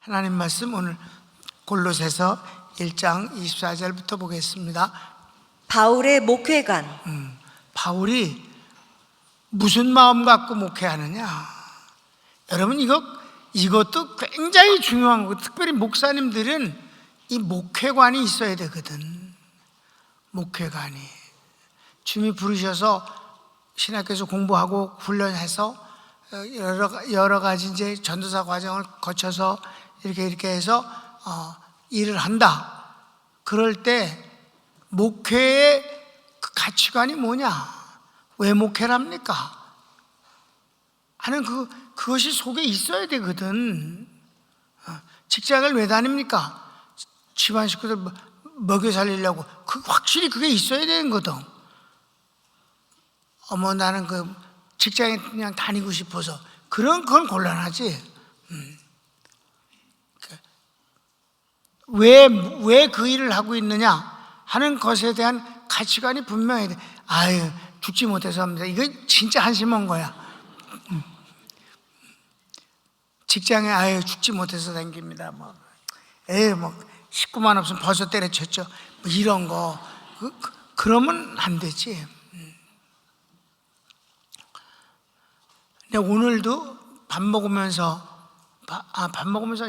하나님 말씀 오늘 골로새서 1장 24절부터 보겠습니다. 바울의 목회관. 바울이 무슨 마음 갖고 목회하느냐? 여러분 이것도 굉장히 중요한 거고, 특별히 목사님들은 이 목회관이 있어야 되거든. 목회관이 주님이 부르셔서 신학교에서 공부하고 훈련해서 여러 가지 이제 전도사 과정을 거쳐서 이렇게 해서 일을 한다. 그럴 때 목회의 그 가치관이 뭐냐? 왜 목회를 합니까? 하는 그것이 속에 있어야 되거든. 직장을 왜 다닙니까? 집안 식구들 먹여 살리려고. 확실히 그게 있어야 되는 거든. 나는 그 직장에 그냥 다니고 싶어서 그건 곤란하지. 왜 그 일을 하고 있느냐 하는 것에 대한 가치관이 분명해야 돼. 아유, 죽지 못해서 합니다. 이거 진짜 한심한 거야. 직장에 아유, 죽지 못해서 다닙니다. 식구만 없으면 벌써 때려쳤죠. 이런 거. 그러면 안 되지. 근데 오늘도 밥 먹으면서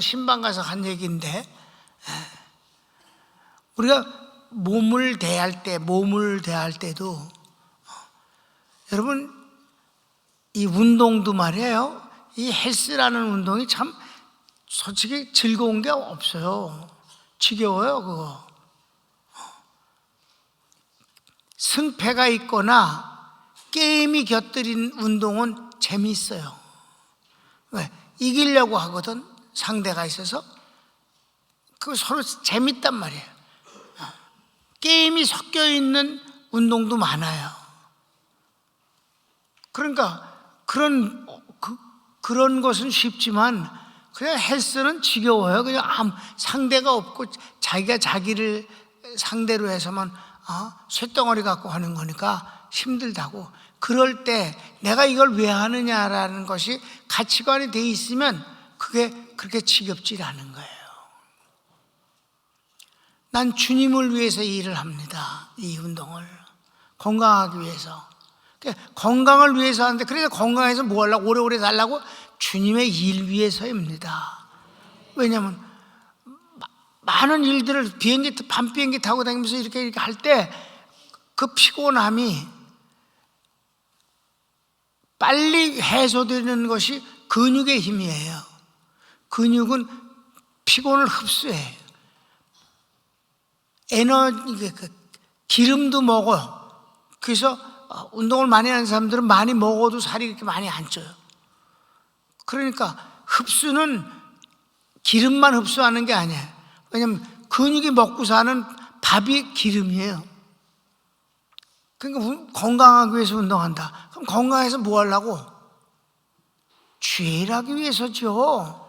신방 가서 한 얘기인데, 우리가 몸을 대할 때도 여러분, 이 운동도 말이에요. 이 헬스라는 운동이 참 솔직히 즐거운 게 없어요. 지겨워요, 그거. 승패가 있거나 게임이 곁들인 운동은 재미있어요. 왜? 이기려고 하거든, 상대가 있어서. 그 서로 재밌단 말이에요. 게임이 섞여 있는 운동도 많아요. 그러니까 그런 것은 쉽지만 그냥 헬스는 지겨워요. 그냥 상대가 없고 자기가 자기를 상대로 해서만 쇳덩어리 갖고 하는 거니까 힘들다고. 그럴 때 내가 이걸 왜 하느냐라는 것이 가치관이 돼 있으면 그게 그렇게 지겹지 않은 거예요. 난 주님을 위해서 일을 합니다. 이 운동을 건강하기 위해서. 건강을 위해서 하는데, 그래서 건강해서 뭐 하려고, 오래오래 살라고? 주님의 일 위해서입니다. 왜냐하면 많은 일들을 밤 비행기 타고 다니면서 이렇게 할 때 그 피곤함이 빨리 해소되는 것이 근육의 힘이에요. 근육은 피곤을 흡수해요. 기름도 먹어요. 그래서 운동을 많이 하는 사람들은 많이 먹어도 살이 이렇게 많이 안 쪄요. 그러니까 흡수는 기름만 흡수하는 게 아니에요. 왜냐하면 근육이 먹고 사는 밥이 기름이에요. 그러니까 건강하기 위해서 운동한다. 그럼 건강해서 뭐 하려고? 죄일하기 위해서죠.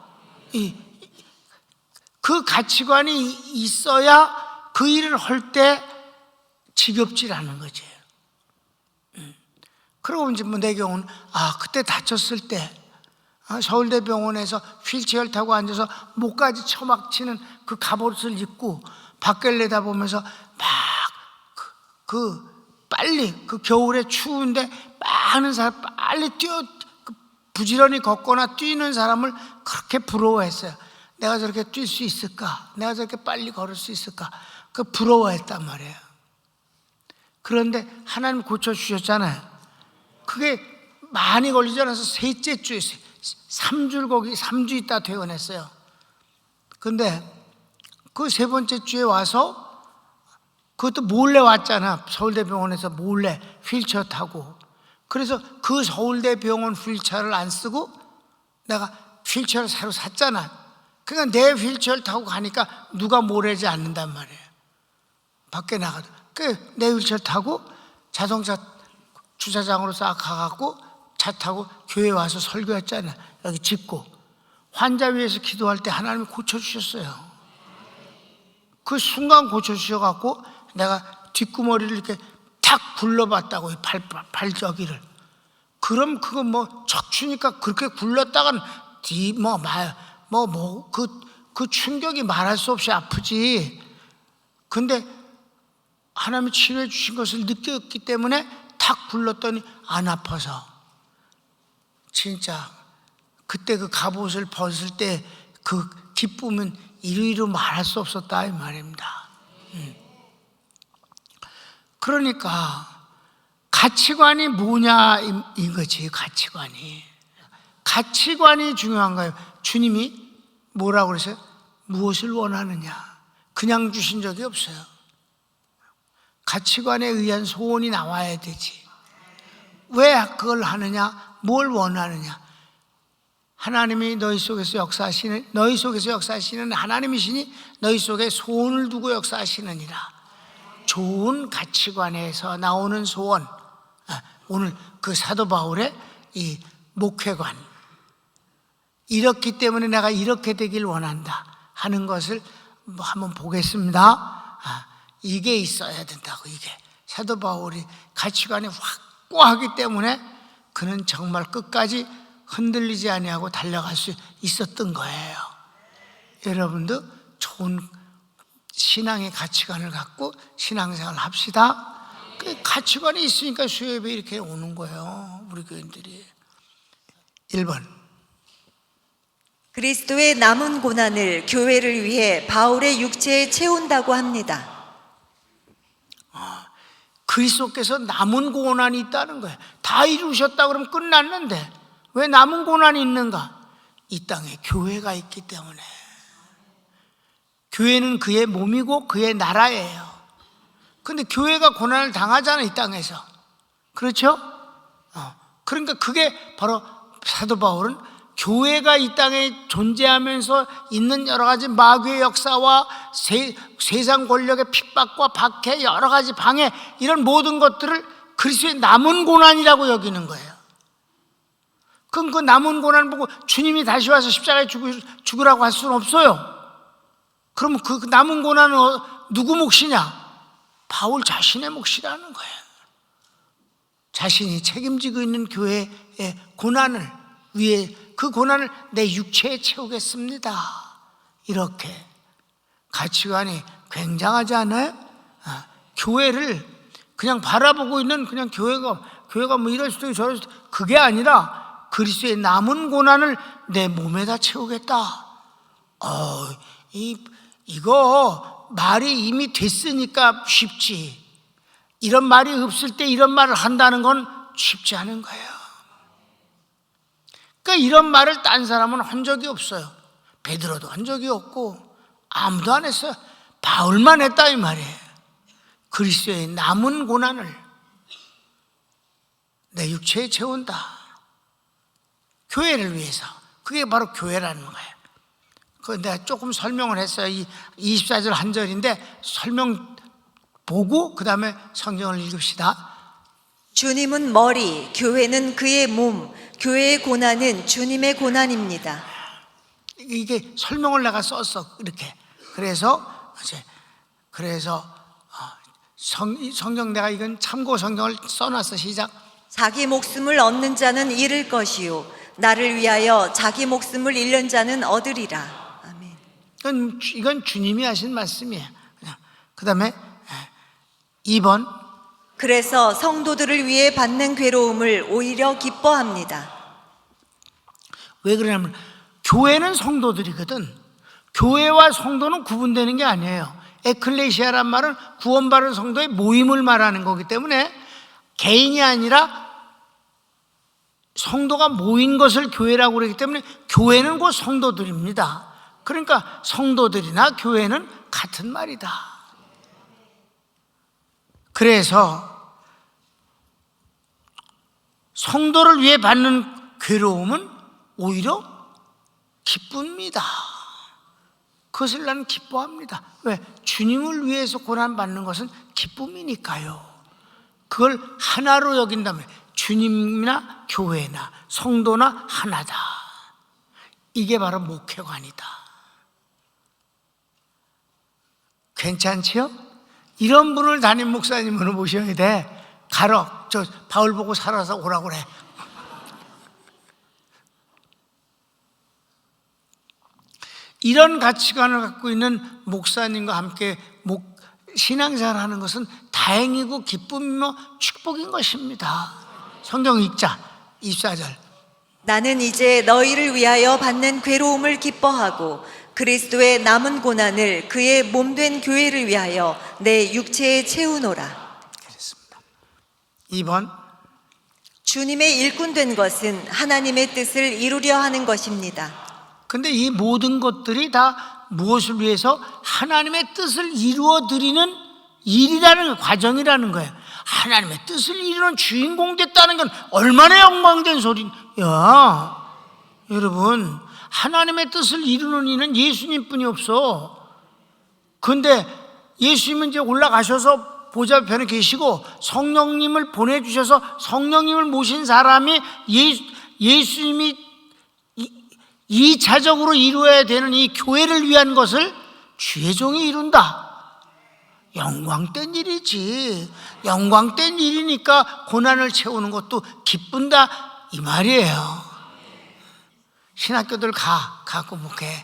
그 가치관이 있어야 그 일을 할 때 지겹질 않은 거지. 그리고 이제 내 경우는 그때 다쳤을 때 서울대병원에서 휠체어를 타고 앉아서 목까지 처막치는 그 갑옷을 입고 밖을 내다보면서 빨리 그 겨울에 추운데 많은 사람 빨리 부지런히 걷거나 뛰는 사람을 그렇게 부러워했어요. 내가 저렇게 뛸 수 있을까? 내가 저렇게 빨리 걸을 수 있을까? 그 부러워했단 말이에요. 그런데 하나님 고쳐주셨잖아요. 그게 많이 걸리지 않아서 셋째 주에 3주 있다 퇴원했어요. 근데 그 세 번째 주에 와서, 그것도 몰래 왔잖아. 서울대병원에서 몰래 휠체어 타고. 그래서 그 서울대병원 휠체어를 안 쓰고 내가 휠체어를 새로 샀잖아. 그러니까 내 휠체어를 타고 가니까 누가 모르지 않는단 말이에요. 밖에 나가도. 내 휠체어 타고 자동차 주차장으로 싹 가갖고 차 타고 교회 와서 설교했잖아요. 여기 짚고 환자 위해서 기도할 때 하나님이 고쳐주셨어요. 그 순간 고쳐주셔갖고 내가 뒷구머리를 이렇게 탁 굴러봤다고, 발저기를. 그럼 그거 척추니까 그렇게 굴렀다간 그 충격이 말할 수 없이 아프지. 근데 하나님이 치료해 주신 것을 느꼈기 때문에 탁 불렀더니 안 아파서 진짜 그때 그 갑옷을 벗을 때 그 기쁨은 이루이루 말할 수 없었다 이 말입니다. 그러니까 가치관이 뭐냐 이거지. 가치관이 중요한 거예요. 주님이 뭐라고 그러세요? 무엇을 원하느냐 그냥 주신 적이 없어요. 가치관에 의한 소원이 나와야 되지. 왜 그걸 하느냐, 뭘 원하느냐. 하나님이 너희 속에서 역사하시는 하나님이시니 너희 속에 소원을 두고 역사하시느니라. 좋은 가치관에서 나오는 소원. 오늘 그 사도 바울의 이 목회관, 이렇기 때문에 내가 이렇게 되길 원한다 하는 것을 한번 보겠습니다. 이게 있어야 된다고. 이게 사도 바울이 가치관이 확고하기 때문에 그는 정말 끝까지 흔들리지 아니하고 달려갈 수 있었던 거예요. 여러분도 좋은 신앙의 가치관을 갖고 신앙생활을 합시다. 그 가치관이 있으니까 수협이 이렇게 오는 거예요. 우리 교인들이. 1번, 그리스도의 남은 고난을 교회를 위해 바울의 육체에 채운다고 합니다. 그리스도께서 남은 고난이 있다는 거예요. 다 이루셨다 그러면 끝났는데 왜 남은 고난이 있는가? 이 땅에 교회가 있기 때문에. 교회는 그의 몸이고 그의 나라예요. 근데 교회가 고난을 당하잖아요, 이 땅에서. 그렇죠? 그러니까 그게 바로 사도 바울은 교회가 이 땅에 존재하면서 있는 여러 가지 마귀의 역사와 세상 권력의 핍박과 박해, 여러 가지 방해, 이런 모든 것들을 그리스도의 남은 고난이라고 여기는 거예요. 그럼 그 남은 고난 보고 주님이 다시 와서 십자가에 죽으라고 할 수는 없어요. 그러면 그 남은 고난은 누구 몫이냐? 바울 자신의 몫이라는 거예요. 자신이 책임지고 있는 교회의 고난을 위해, 그 고난을 내 육체에 채우겠습니다. 이렇게 가치관이 굉장하지 않아요? 교회를 그냥 바라보고 있는, 그냥 교회가 뭐 이럴 수도 있고 저럴 수도 있고, 그게 아니라 그리스도의 남은 고난을 내 몸에다 채우겠다. 이거 말이 이미 됐으니까 쉽지. 이런 말이 없을 때 이런 말을 한다는 건 쉽지 않은 거예요. 그러니까 이런 말을 딴 사람은 한 적이 없어요. 베드로도 한 적이 없고 아무도 안 했어요. 바울만 했다 이 말이에요. 그리스도의 남은 고난을 내 육체에 채운다. 교회를 위해서. 그게 바로 교회라는 거예요. 그 내가 조금 설명을 했어요. 이 24절 한 절인데 설명 보고 그 다음에 성경을 읽읍시다. 주님은 머리, 교회는 그의 몸, 교회의 고난은 주님의 고난입니다. 이게 설명을 내가 썼어 이렇게. 그래서 성경 내가 이건 참고 성경을 써놨어. 시작. 자기 목숨을 얻는 자는 잃을 것이요 나를 위하여 자기 목숨을 잃는 자는 얻으리라. 아멘. 이건 주님이 하신 말씀이에요. 그 다음에 2번. 그래서 성도들을 위해 받는 괴로움을 오히려 기뻐합니다. 왜 그러냐면 교회는 성도들이거든. 교회와 성도는 구분되는 게 아니에요. 에클레시아란 말은 구원받은 성도의 모임을 말하는 거기 때문에 개인이 아니라 성도가 모인 것을 교회라고 그러기 때문에 교회는 곧 성도들입니다. 그러니까 성도들이나 교회는 같은 말이다. 그래서 성도를 위해 받는 괴로움은 오히려 기쁩니다. 그것을 나는 기뻐합니다. 왜? 주님을 위해서 고난받는 것은 기쁨이니까요. 그걸 하나로 여긴다면 주님이나 교회나 성도나 하나다. 이게 바로 목회관이다. 괜찮지요? 이런 분을 담임 목사님으로 모셔야 돼. 가러 저 바울 보고 살아서 오라고 그래. 이런 가치관을 갖고 있는 목사님과 함께 신앙생활을 하는 것은 다행이고 기쁨이며 축복인 것입니다. 성경 읽자. 24절. 나는 이제 너희를 위하여 받는 괴로움을 기뻐하고 그리스도의 남은 고난을 그의 몸된 교회를 위하여 내 육체에 채우노라. 그렇습니다. 2번. 주님의 일꾼 된 것은 하나님의 뜻을 이루려 하는 것입니다. 근데 이 모든 것들이 다 무엇을 위해서? 하나님의 뜻을 이루어 드리는 일이라는 과정이라는 거예요. 하나님의 뜻을 이루는 주인공 됐다는 건 얼마나 영광된 소리야. 여러분, 하나님의 뜻을 이루는 이는 예수님뿐이 없어. 근데 예수님은 이제 올라가셔서 보좌편에 계시고 성령님을 보내주셔서 성령님을 모신 사람이 예수님이 2차적으로 이루어야 되는 이 교회를 위한 것을 주의 종이 이룬다. 영광된 일이지. 영광된 일이니까 고난을 채우는 것도 기쁜다 이 말이에요. 신학교들 갖고 목회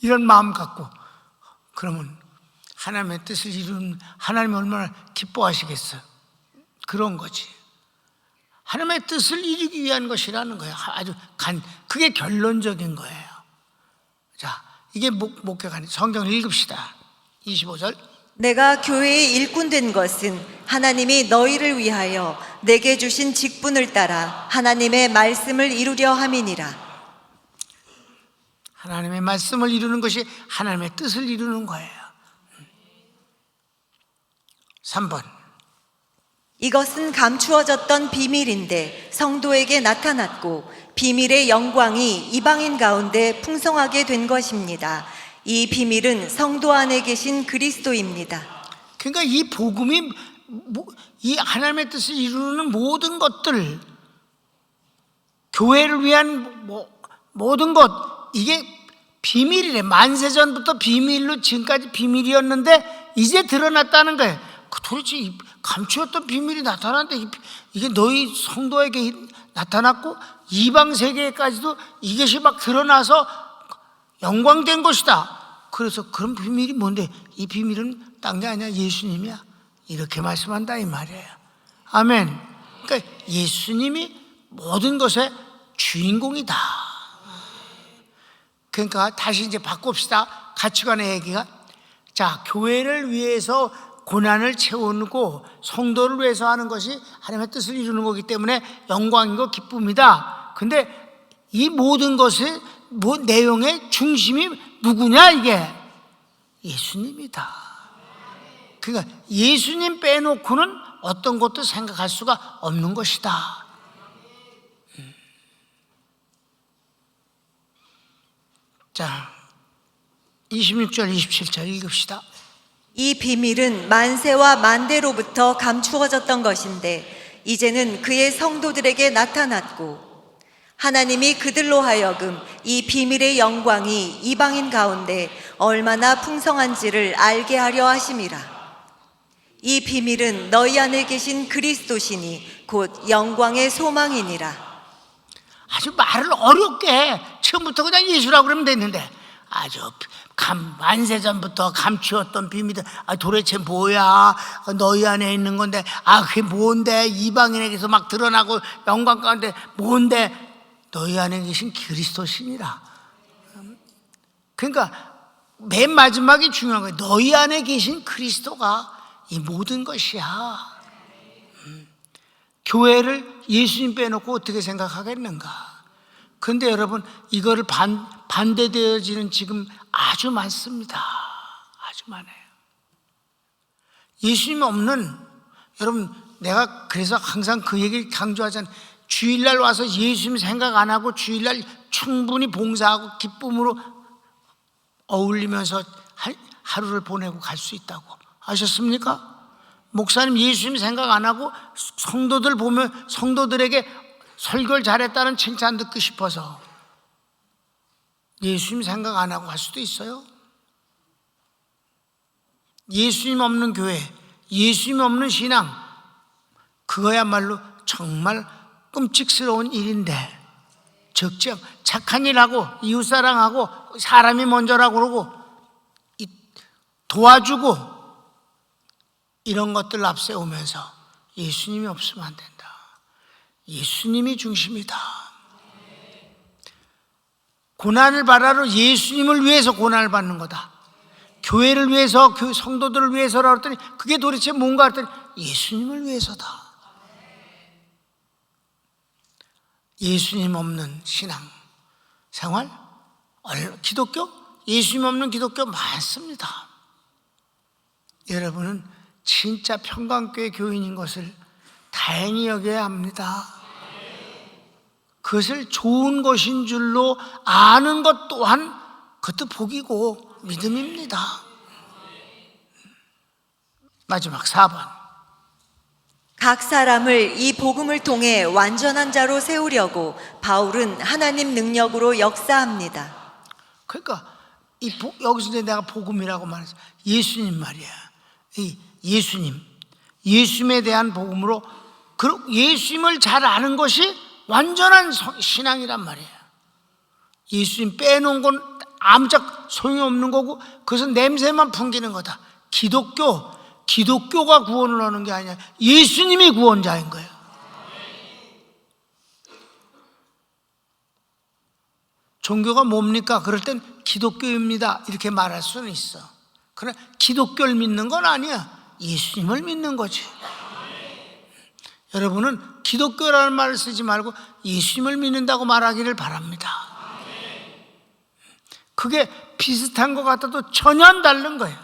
이런 마음 갖고 그러면 하나님의 뜻을 이루는 하나님이 얼마나 기뻐하시겠어요. 그런 거지. 하나님의 뜻을 이루기 위한 것이라는 거예요. 아주 그게 결론적인 거예요. 자, 이게 목회가 아니에요. 성경을 읽읍시다. 25절. 내가 교회의 일꾼 된 것은 하나님이 너희를 위하여 내게 주신 직분을 따라 하나님의 말씀을 이루려 함이니라. 하나님의 말씀을 이루는 것이 하나님의 뜻을 이루는 거예요. 3번. 이것은 감추어졌던 비밀인데 성도에게 나타났고 비밀의 영광이 이방인 가운데 풍성하게 된 것입니다. 이 비밀은 성도 안에 계신 그리스도입니다. 그러니까 이 복음이 이 하나님의 뜻을 이루는 모든 것들, 교회를 위한 모든 것, 이게 비밀이래. 만세전부터 비밀로 지금까지 비밀이었는데 이제 드러났다는 거예요. 도대체 감추었던 비밀이 나타났는데 이게 너희 성도에게 나타났고 이방 세계까지도 이것이 막 드러나서 영광된 것이다. 그래서 그런 비밀이 뭔데? 이 비밀은 딴 게 아니야. 예수님이야. 이렇게 말씀한다 이 말이에요. 아멘. 그러니까 예수님이 모든 것의 주인공이다. 그러니까 다시 이제 바꿉시다. 가치관의 얘기가. 자, 교회를 위해서 고난을 채우고 성도를 위해서 하는 것이 하나님의 뜻을 이루는 거기 때문에 영광이고 기쁨이다. 근데 이 모든 것의 내용의 중심이 누구냐? 이게 예수님이다. 그러니까 예수님 빼놓고는 어떤 것도 생각할 수가 없는 것이다. 자, 26절 27절 읽읍시다. 이 비밀은 만세와 만대로부터 감추어졌던 것인데 이제는 그의 성도들에게 나타났고 하나님이 그들로 하여금 이 비밀의 영광이 이방인 가운데 얼마나 풍성한지를 알게 하려 하심이라. 이 비밀은 너희 안에 계신 그리스도시니 곧 영광의 소망이니라. 아주 말을 어렵게 처음부터 그냥 예수라고 그러면 됐는데 아주 만세전부터 감추었던 비밀들, 도대체 뭐야? 너희 안에 있는 건데, 그게 뭔데? 이방인에게서 막 드러나고 영광 가운데 뭔데? 너희 안에 계신 그리스도시니라. 그러니까 맨 마지막이 중요한 거예요. 너희 안에 계신 그리스도가 이 모든 것이야. 교회를 예수님 빼놓고 어떻게 생각하겠는가? 그런데 여러분, 이거를 반대되어지는 지금 아주 많습니다. 아주 많아요. 예수님 없는, 여러분, 내가 그래서 항상 그 얘기를 강조하잖아요. 주일날 와서 예수님 생각 안 하고 주일날 충분히 봉사하고 기쁨으로 어울리면서 하루를 보내고 갈 수 있다고. 아셨습니까? 목사님 예수님 생각 안 하고 성도들 보면 성도들에게 설교를 잘했다는 칭찬 듣고 싶어서 예수님 생각 안 하고 갈 수도 있어요. 예수님 없는 교회, 예수님 없는 신앙, 그거야말로 정말 끔찍스러운 일인데 적정 착한 일하고 이웃사랑하고 사람이 먼저라고 그러고 도와주고 이런 것들 앞세우면서 예수님이 없으면 안 된다. 예수님이 중심이다. 고난을 받아도 예수님을 위해서 고난을 받는 거다. 교회를 위해서, 성도들을 위해서라고 했더니 그게 도대체 뭔가 했더니 예수님을 위해서다. 예수님 없는 신앙 생활, 기독교, 예수님 없는 기독교 많습니다. 여러분은 진짜 평강교회 교인인 것을 다행히 여겨야 합니다. 그것을 좋은 것인 줄로 아는 것 또한 그것도 복이고 믿음입니다. 마지막 4번. 각 사람을 이 복음을 통해 완전한 자로 세우려고 바울은 하나님 능력으로 역사합니다. 그러니까 여기서 내가 복음이라고 말했어. 예수님 말이야. 이 예수님에 대한 복음으로 예수님을 잘 아는 것이 완전한 신앙이란 말이에요. 예수님 빼놓은 건 아무짝 소용이 없는 거고 그것은 냄새만 풍기는 거다. 기독교가 구원을 하는 게 아니야. 예수님이 구원자인 거예요. 종교가 뭡니까? 그럴 땐 기독교입니다 이렇게 말할 수는 있어. 그러나 기독교를 믿는 건 아니야. 예수님을 믿는 거지. 여러분은 기독교라는 말을 쓰지 말고 예수님을 믿는다고 말하기를 바랍니다. 그게 비슷한 것 같아도 전혀 다른 거예요.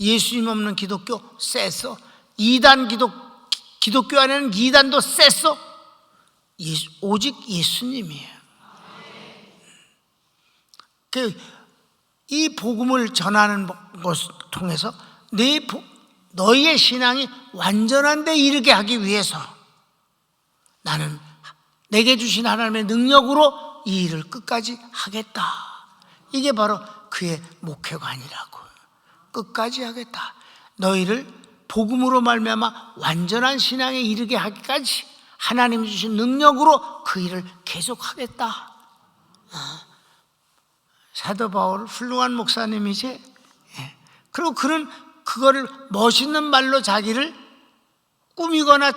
예수님 없는 기독교 쎄서, 이단 기독교 안에는 이단도 쎄서, 오직 예수님이에요. 이 복음을 전하는 것을 통해서 너희의 신앙이 완전한 데 이르게 하기 위해서 나는 내게 주신 하나님의 능력으로 이 일을 끝까지 하겠다. 이게 바로 그의 목회관이라고. 끝까지 하겠다. 너희를 복음으로 말미암아 완전한 신앙에 이르게 하기까지 하나님이 주신 능력으로 그 일을 계속하겠다. 사도 바울 훌륭한 목사님이지. 그리고 그는 그거를 멋있는 말로 자기를 꾸미거나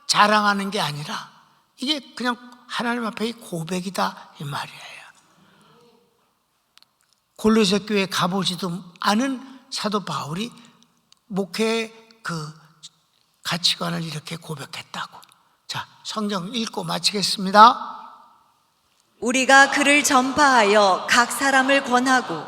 자랑하는 게 아니라 이게 그냥 하나님 앞에 고백이다 이 말이에요. 골로새 교회에 가보지도 않은 사도 바울이 목회의 그 가치관을 이렇게 고백했다고. 자, 성경 읽고 마치겠습니다. 우리가 그를 전파하여 각 사람을 권하고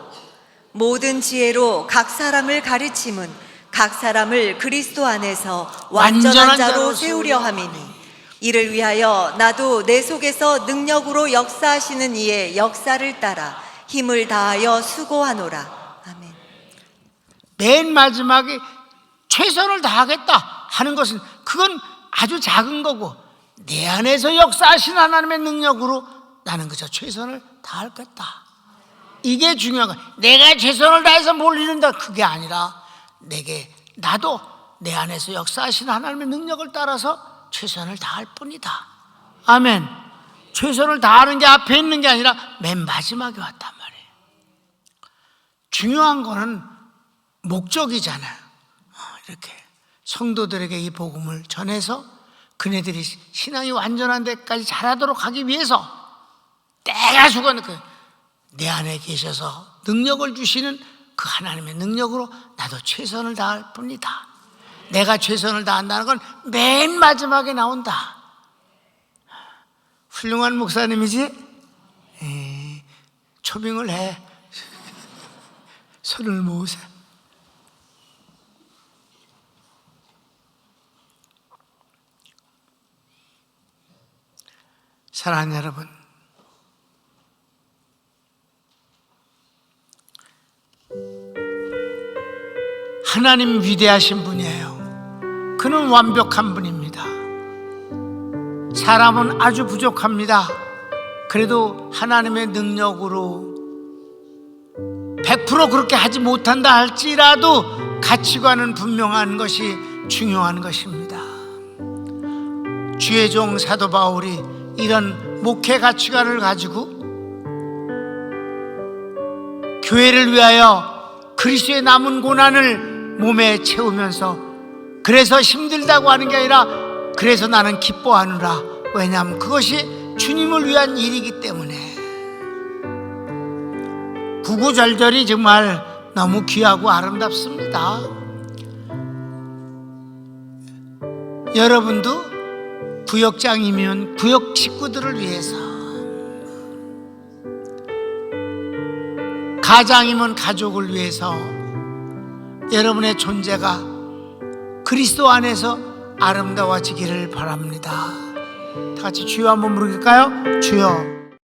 모든 지혜로 각 사람을 가르침은 각 사람을 그리스도 안에서 완전한 자로 세우려 함이니 이를 위하여 나도 내 속에서 능력으로 역사하시는 이의 역사를 따라 힘을 다하여 수고하노라. 아멘. 맨 마지막에 최선을 다하겠다 하는 것은 그건 아주 작은 거고 내 안에서 역사하신 하나님의 능력으로 나는 그저 최선을 다하겠다. 이게 중요한 거야. 내가 최선을 다해서 뭘 이룬다 그게 아니라 나도 내 안에서 역사하신 하나님의 능력을 따라서 최선을 다할 뿐이다. 아멘. 최선을 다하는 게 앞에 있는 게 아니라 맨 마지막에 왔단 말이에요. 중요한 거는 목적이잖아요. 이렇게 성도들에게 이 복음을 전해서 그네들이 신앙이 완전한 데까지 자라도록 하기 위해서 때가 죽어놓고 내 안에 계셔서 능력을 주시는 그 하나님의 능력으로 나도 최선을 다할 뿐이다. 내가 최선을 다한다는 건 맨 마지막에 나온다. 훌륭한 목사님이지? 초빙을 해. 손을 모으세요. 사랑하는 여러분, 하나님 위대하신 분이에요. 그는 완벽한 분입니다. 사람은 아주 부족합니다. 그래도 하나님의 능력으로 100% 그렇게 하지 못한다 할지라도 가치관은 분명한 것이 중요한 것입니다. 주의 종 사도 바울이 이런 목회 가치관을 가지고 교회를 위하여 그리스도의 남은 고난을 몸에 채우면서, 그래서 힘들다고 하는 게 아니라 그래서 나는 기뻐하노라. 왜냐하면 그것이 주님을 위한 일이기 때문에. 구구절절이 정말 너무 귀하고 아름답습니다. 여러분도 구역장이면 구역 식구들을 위해서, 가장이면 가족을 위해서 여러분의 존재가 그리스도 안에서 아름다워지기를 바랍니다. 다 같이 주여 한번 부를까요? 주여.